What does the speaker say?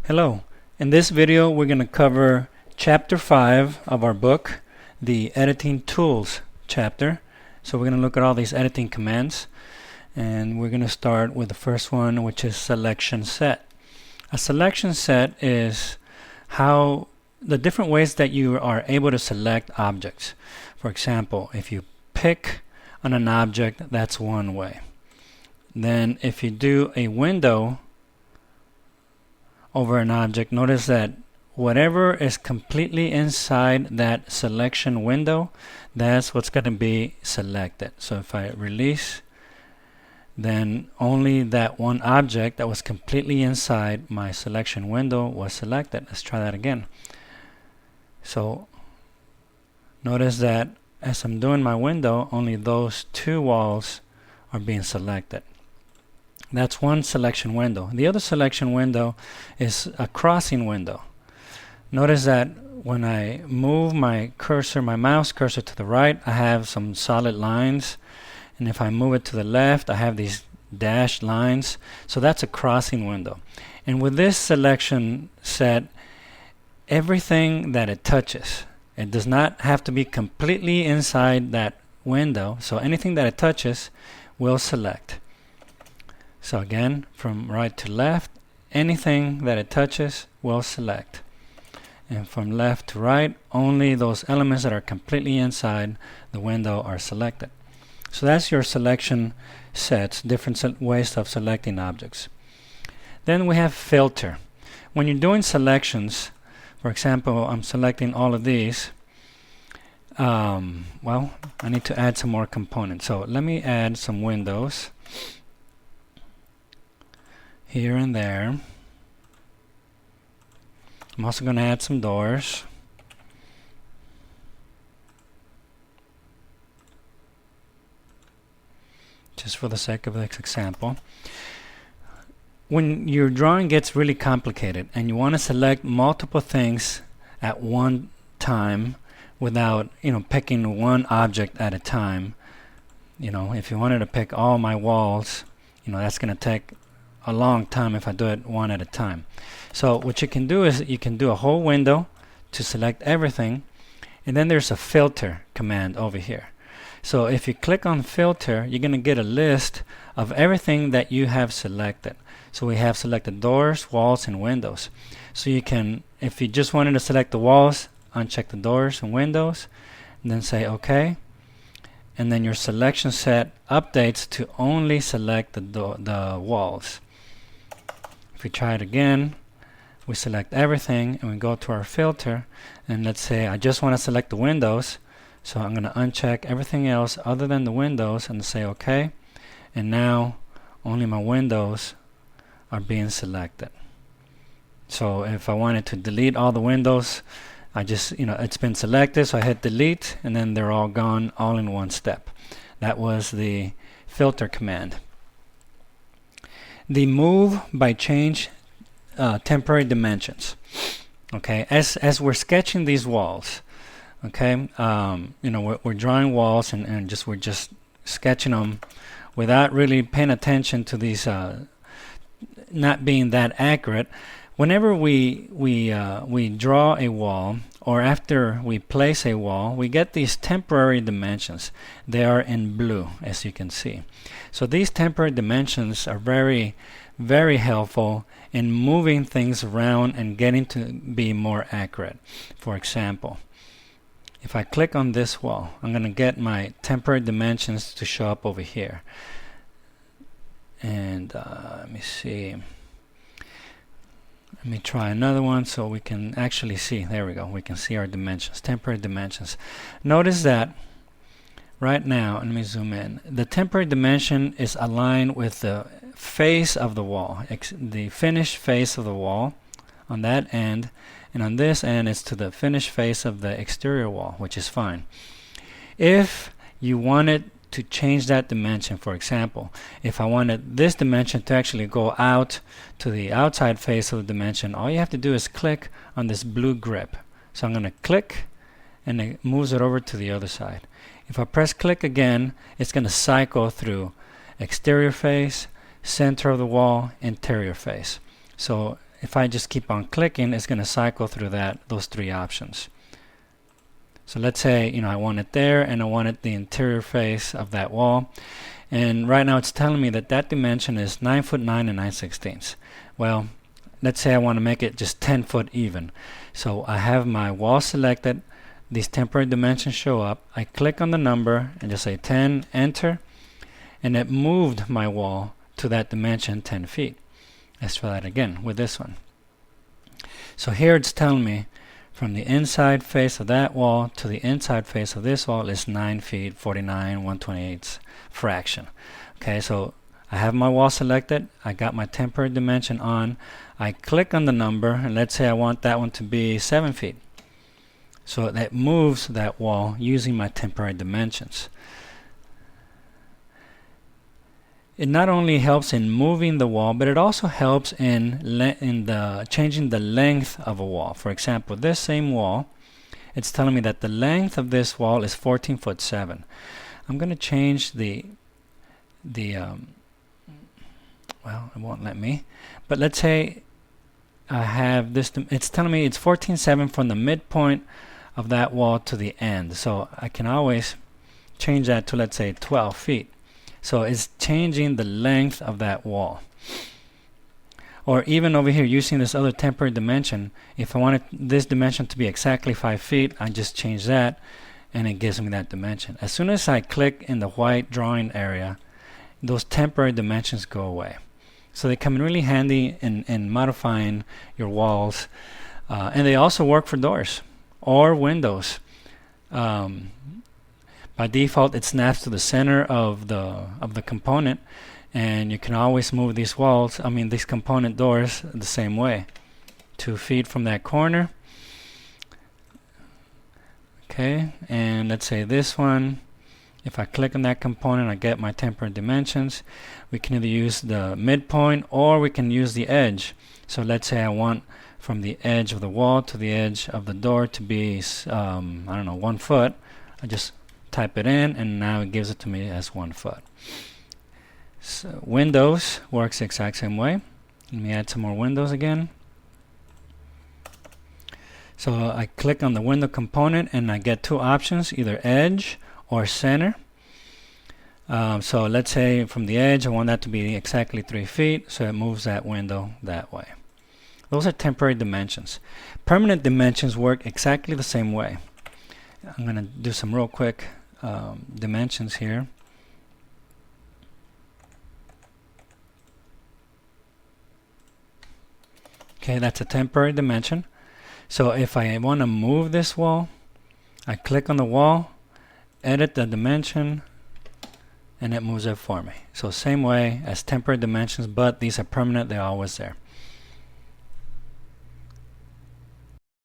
Hello. In this video we're going to cover chapter 5 of our book, the editing tools chapter. So we're going to look at all these editing commands, and we're going to start with the first one, which is selection set. A selection set is how the different ways that you are able to select objects. For example, if you pick on an object, that's one way. Then if you do a window over an object, notice that whatever is completely inside that selection window, that's what's going to be selected. So if I release, then only that one object that was completely inside my selection window was selected. Let's try that again. So notice that as I'm doing my window, only those two walls are being selected. That's one selection window. The other selection window is a crossing window. Notice that when I move my cursor, my mouse cursor to the right, I have some solid lines. And if I move it to the left, I have these dashed lines. So that's a crossing window. And with this selection set, everything that it touches, it does not have to be completely inside that window. So anything that it touches will select. So again, from right to left, anything that it touches will select. And from left to right, only those elements that are completely inside the window are selected. So that's your selection sets, different ways of selecting objects. Then we have filter. When you're doing selections, for example, I'm selecting all of these. Well, I need to add some more components. So let me add some windows here and there. I'm also going to add some doors. Just for the sake of this example. When your drawing gets really complicated and you want to select multiple things at one time without, picking one object at a time, if you wanted to pick all my walls, that's going to take a long time if I do it one at a time. So what you can do is you can do a whole window to select everything, and then there's a filter command over here. So if you click on filter, you're going to get a list of everything that you have selected. So we have selected doors, walls, and windows. So you can, if you just wanted to select the walls, uncheck the doors and windows, and then say OK. And then your selection set updates to only select the walls. If we try it again, we select everything and we go to our filter, and let's say I just want to select the windows, so I'm going to uncheck everything else other than the windows and say OK, and now only my windows are being selected. So if I wanted to delete all the windows, I just, it's been selected, so I hit delete, and then they're all gone all in one step. That was the filter command. The move by change temporary dimensions. Okay, as we're sketching these walls, okay, we're drawing walls and we're just sketching them without really paying attention to these not being that accurate. Whenever we draw a wall, or after we place a wall, we get these temporary dimensions. They are in blue, as you can see. So these temporary dimensions are very, very helpful in moving things around and getting to be more accurate. For example, if I click on this wall, I'm going to get my temporary dimensions to show up over here. And let me see. Let me try another one so we can actually see. There we go. We can see our dimensions, temporary dimensions. Notice that right now, let me zoom in. The temporary dimension is aligned with the face of the wall, the finished face of the wall on that end, and on this end it's to the finished face of the exterior wall, which is fine. If you wanted to change that dimension, for example, if I wanted this dimension to actually go out to the outside face of the dimension, all you have to do is click on this blue grip. So I'm going to click, and it moves it over to the other side. If I press click again, it's going to cycle through exterior face, center of the wall, interior face. So if I just keep on clicking, it's going to cycle through those three options. So let's say, I want it there, and I wanted the interior face of that wall. And right now it's telling me that that dimension is 9 foot 9 and 9/16. Well, let's say I want to make it just 10 foot even. So I have my wall selected. These temporary dimensions show up. I click on the number and just say 10, enter, and it moved my wall to that dimension 10 feet. Let's try that again with this one. So here it's telling me from the inside face of that wall to the inside face of this wall is 9 feet 49 1/28 fraction. Okay, so I have my wall selected. I got my temporary dimension on. I click on the number, and let's say I want that one to be 7 feet. So that moves that wall using my temporary dimensions. It not only helps in moving the wall, but it also helps in changing the length of a wall. For example, this same wall, it's telling me that the length of this wall is 14 foot 7. I'm going to change well, it won't let me. But let's say I have this. It's telling me it's 14.7 from the midpoint of that wall to the end. So I can always change that to, let's say, 12 feet. So it's changing the length of that wall. Or even over here, using this other temporary dimension, if I wanted this dimension to be exactly 5 feet, I just change that, and it gives me that dimension. As soon as I click in the white drawing area, those temporary dimensions go away. So they come in really handy in modifying your walls. And they also work for doors or windows. By default, it snaps to the center of the component, and you can always move these these component doors the same way. 2 feet from that corner. Okay, and let's say this one, if I click on that component, I get my temporary dimensions. We can either use the midpoint or we can use the edge. So let's say I want from the edge of the wall to the edge of the door to be, 1 foot. I just type it in, and now it gives it to me as 1 foot. So Windows works the exact same way. Let me add some more windows again. So I click on the window component, and I get two options, either edge or center. So let's say from the edge, I want that to be exactly 3 feet, so it moves that window that way. Those are temporary dimensions. Permanent dimensions work exactly the same way. I'm going to do some real quick dimensions here. Okay, that's a temporary dimension. So if I want to move this wall, I click on the wall, edit the dimension, and it moves it for me. So same way as temporary dimensions, but these are permanent, they're always there.